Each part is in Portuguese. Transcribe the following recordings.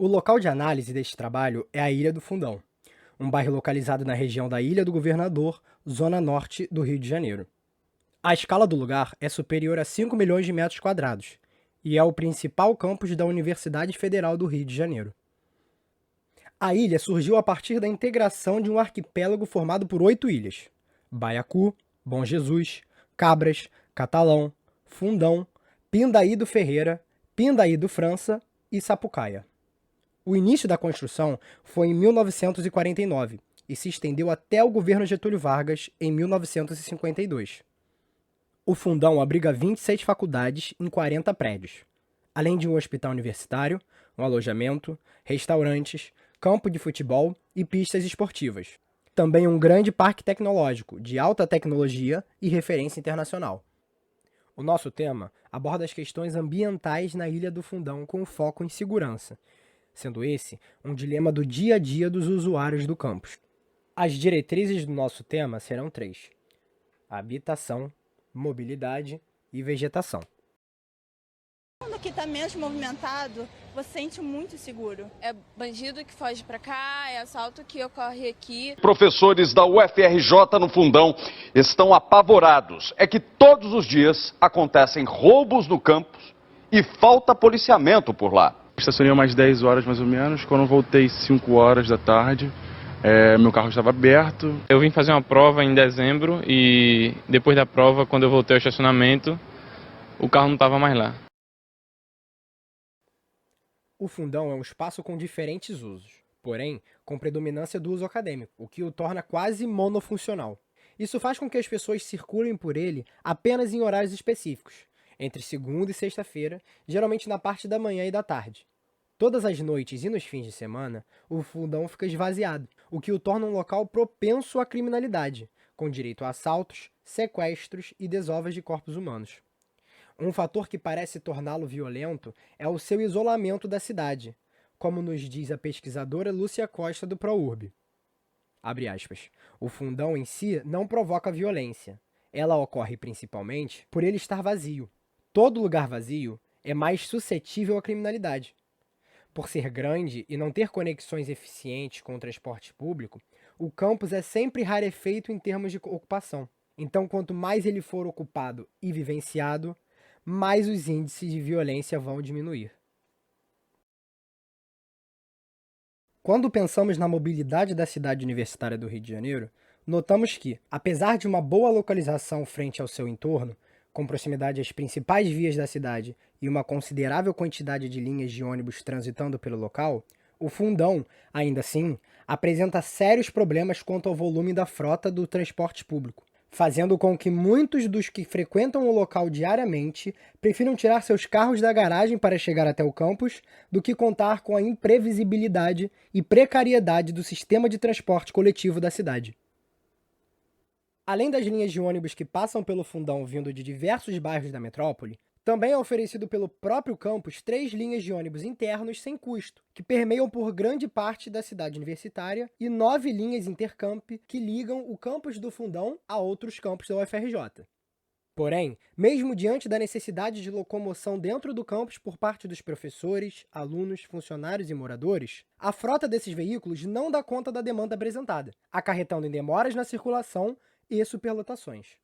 O local de análise deste trabalho é a Ilha do Fundão, um bairro localizado na região da Ilha do Governador, zona norte do Rio de Janeiro. A escala do lugar é superior a 5 milhões de metros quadrados e é o principal campus da Universidade Federal do Rio de Janeiro. A ilha surgiu a partir da integração de um arquipélago formado por 8 ilhas: Baiacu, Bom Jesus, Cabras, Catalão, Fundão, Pindaí do Ferreira, Pindaí do França e Sapucaia. O início da construção foi em 1949 e se estendeu até o governo Getúlio Vargas em 1952. O Fundão abriga 26 faculdades em 40 prédios, além de um hospital universitário, um alojamento, restaurantes, campo de futebol e pistas esportivas. Também um grande parque tecnológico de alta tecnologia e referência internacional. O nosso tema aborda as questões ambientais na Ilha do Fundão com foco em segurança, sendo esse um dilema do dia a dia dos usuários do campus. As diretrizes do nosso tema serão 3: habitação, mobilidade e vegetação. Quando aqui está menos movimentado, você sente muito seguro. É bandido que foge pra cá, é assalto que ocorre aqui. Professores da UFRJ no Fundão estão apavorados. É que todos os dias acontecem roubos no campus e falta policiamento por lá. Estacionei umas 10 horas mais ou menos. Quando eu voltei 5 horas da tarde, meu carro estava aberto. Eu vim fazer uma prova em dezembro e depois da prova, quando eu voltei ao estacionamento, o carro não estava mais lá. O Fundão é um espaço com diferentes usos, porém com predominância do uso acadêmico, o que o torna quase monofuncional. Isso faz com que as pessoas circulem por ele apenas em horários específicos, entre segunda e sexta-feira, geralmente na parte da manhã e da tarde. Todas as noites e nos fins de semana, o Fundão fica esvaziado, o que o torna um local propenso à criminalidade, com direito a assaltos, sequestros e desovas de corpos humanos. Um fator que parece torná-lo violento é o seu isolamento da cidade, como nos diz a pesquisadora Lúcia Costa do ProUrb. Abre aspas. O Fundão em si não provoca violência. Ela ocorre principalmente por ele estar vazio. Todo lugar vazio é mais suscetível à criminalidade. Por ser grande e não ter conexões eficientes com o transporte público, o campus é sempre rarefeito em termos de ocupação. Então, quanto mais ele for ocupado e vivenciado, mais os índices de violência vão diminuir. Quando pensamos na mobilidade da cidade universitária do Rio de Janeiro, notamos que, apesar de uma boa localização frente ao seu entorno, com proximidade às principais vias da cidade e uma considerável quantidade de linhas de ônibus transitando pelo local, o Fundão, ainda assim, apresenta sérios problemas quanto ao volume da frota do transporte público, fazendo com que muitos dos que frequentam o local diariamente prefiram tirar seus carros da garagem para chegar até o campus do que contar com a imprevisibilidade e precariedade do sistema de transporte coletivo da cidade. Além das linhas de ônibus que passam pelo Fundão vindo de diversos bairros da metrópole, também é oferecido pelo próprio campus 3 linhas de ônibus internos sem custo, que permeiam por grande parte da cidade universitária, e 9 linhas intercamp que ligam o campus do Fundão a outros campos da UFRJ. Porém, mesmo diante da necessidade de locomoção dentro do campus por parte dos professores, alunos, funcionários e moradores, a frota desses veículos não dá conta da demanda apresentada, acarretando em demoras na circulação e superlotações.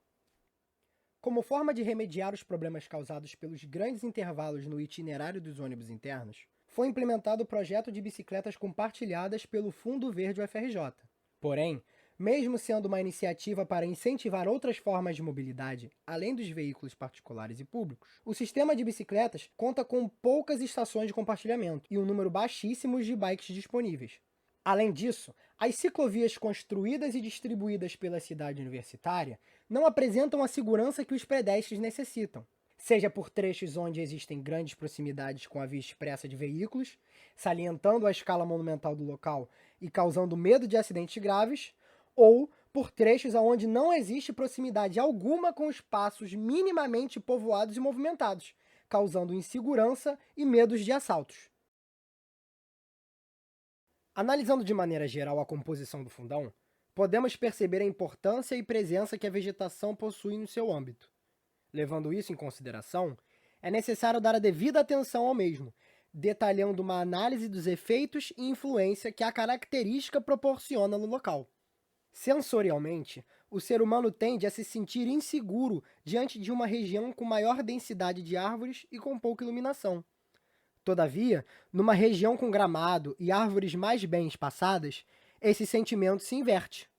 Como forma de remediar os problemas causados pelos grandes intervalos no itinerário dos ônibus internos, foi implementado o projeto de bicicletas compartilhadas pelo Fundo Verde UFRJ. Porém, mesmo sendo uma iniciativa para incentivar outras formas de mobilidade, além dos veículos particulares e públicos, o sistema de bicicletas conta com poucas estações de compartilhamento e um número baixíssimo de bikes disponíveis. Além disso, as ciclovias construídas e distribuídas pela cidade universitária não apresentam a segurança que os pedestres necessitam, seja por trechos onde existem grandes proximidades com a via expressa de veículos, salientando a escala monumental do local e causando medo de acidentes graves, ou por trechos onde não existe proximidade alguma com espaços minimamente povoados e movimentados, causando insegurança e medos de assaltos. Analisando de maneira geral a composição do Fundão, podemos perceber a importância e presença que a vegetação possui no seu âmbito. Levando isso em consideração, é necessário dar a devida atenção ao mesmo, detalhando uma análise dos efeitos e influência que a característica proporciona no local. Sensorialmente, o ser humano tende a se sentir inseguro diante de uma região com maior densidade de árvores e com pouca iluminação. Todavia, numa região com gramado e árvores mais bem espaçadas, esse sentimento se inverte.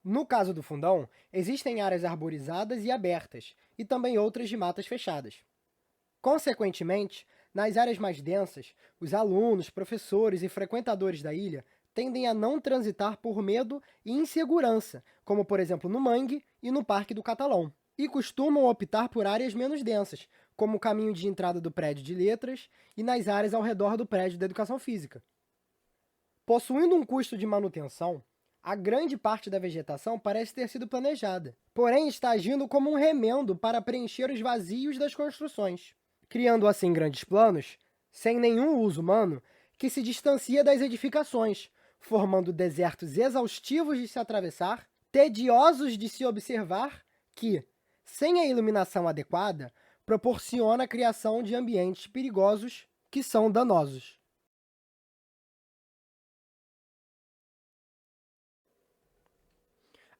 No caso do Fundão, existem áreas arborizadas e abertas, e também outras de matas fechadas. Consequentemente, nas áreas mais densas, os alunos, professores e frequentadores da ilha tendem a não transitar por medo e insegurança, como por exemplo no Mangue e no Parque do Catalão, e costumam optar por áreas menos densas, como o caminho de entrada do prédio de letras e nas áreas ao redor do prédio da educação física. Possuindo um custo de manutenção, a grande parte da vegetação parece ter sido planejada, porém está agindo como um remendo para preencher os vazios das construções, criando assim grandes planos, sem nenhum uso humano, que se distancia das edificações, formando desertos exaustivos de se atravessar, tediosos de se observar, que, sem a iluminação adequada, proporciona a criação de ambientes perigosos que são danosos.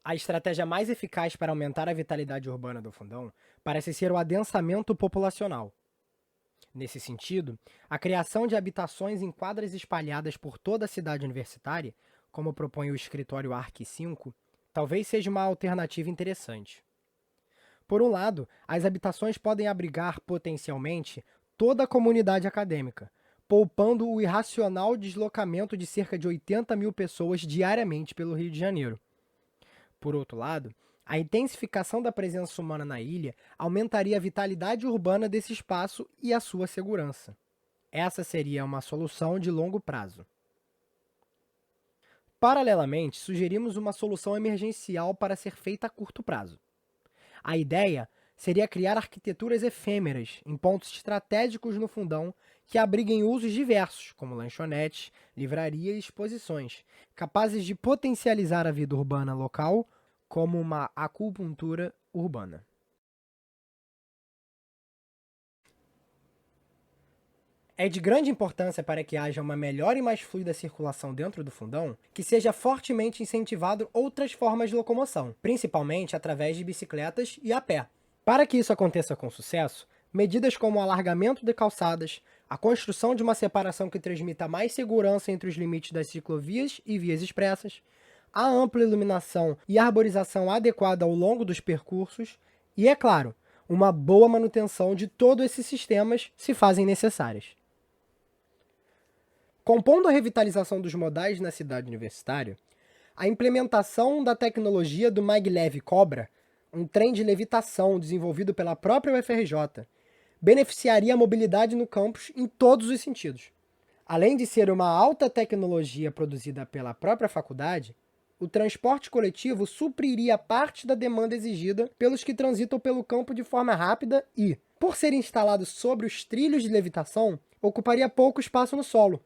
A estratégia mais eficaz para aumentar a vitalidade urbana do Fundão parece ser o adensamento populacional. Nesse sentido, a criação de habitações em quadras espalhadas por toda a cidade universitária, como propõe o escritório ARC 5, talvez seja uma alternativa interessante. Por um lado, as habitações podem abrigar potencialmente toda a comunidade acadêmica, poupando o irracional deslocamento de cerca de 80 mil pessoas diariamente pelo Rio de Janeiro. Por outro lado, a intensificação da presença humana na ilha aumentaria a vitalidade urbana desse espaço e a sua segurança. Essa seria uma solução de longo prazo. Paralelamente, sugerimos uma solução emergencial para ser feita a curto prazo. A ideia seria criar arquiteturas efêmeras em pontos estratégicos no Fundão que abriguem usos diversos, como lanchonetes, livraria e exposições, capazes de potencializar a vida urbana local como uma acupuntura urbana. É de grande importância para que haja uma melhor e mais fluida circulação dentro do Fundão que seja fortemente incentivado outras formas de locomoção, principalmente através de bicicletas e a pé. Para que isso aconteça com sucesso, medidas como o alargamento de calçadas, a construção de uma separação que transmita mais segurança entre os limites das ciclovias e vias expressas, a ampla iluminação e arborização adequada ao longo dos percursos e, é claro, uma boa manutenção de todos esses sistemas se fazem necessárias. Compondo a revitalização dos modais na cidade universitária, a implementação da tecnologia do maglev Cobra, um trem de levitação desenvolvido pela própria UFRJ, beneficiaria a mobilidade no campus em todos os sentidos. Além de ser uma alta tecnologia produzida pela própria faculdade, o transporte coletivo supriria parte da demanda exigida pelos que transitam pelo campo de forma rápida e, por ser instalado sobre os trilhos de levitação, ocuparia pouco espaço no solo,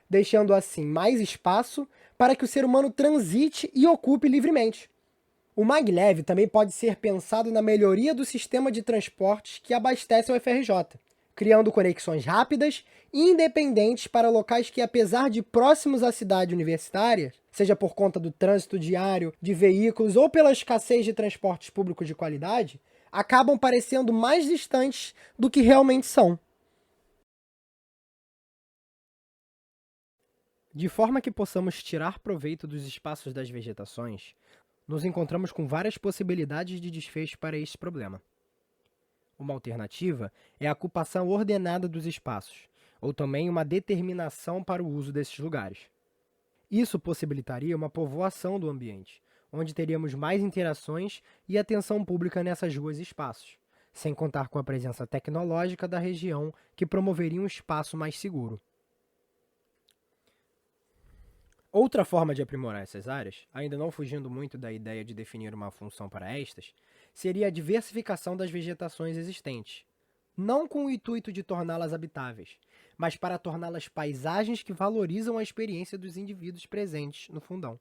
deixando assim mais espaço para que o ser humano transite e ocupe livremente. O maglev também pode ser pensado na melhoria do sistema de transportes que abastece o UFRJ, criando conexões rápidas e independentes para locais que, apesar de próximos à cidade universitária, seja por conta do trânsito diário de veículos ou pela escassez de transportes públicos de qualidade, acabam parecendo mais distantes do que realmente são. De forma que possamos tirar proveito dos espaços das vegetações, nos encontramos com várias possibilidades de desfecho para este problema. Uma alternativa é a ocupação ordenada dos espaços, ou também uma determinação para o uso desses lugares. Isso possibilitaria uma povoação do ambiente, onde teríamos mais interações e atenção pública nessas ruas e espaços, sem contar com a presença tecnológica da região que promoveria um espaço mais seguro. Outra forma de aprimorar essas áreas, ainda não fugindo muito da ideia de definir uma função para estas, seria a diversificação das vegetações existentes, não com o intuito de torná-las habitáveis, mas para torná-las paisagens que valorizam a experiência dos indivíduos presentes no Fundão.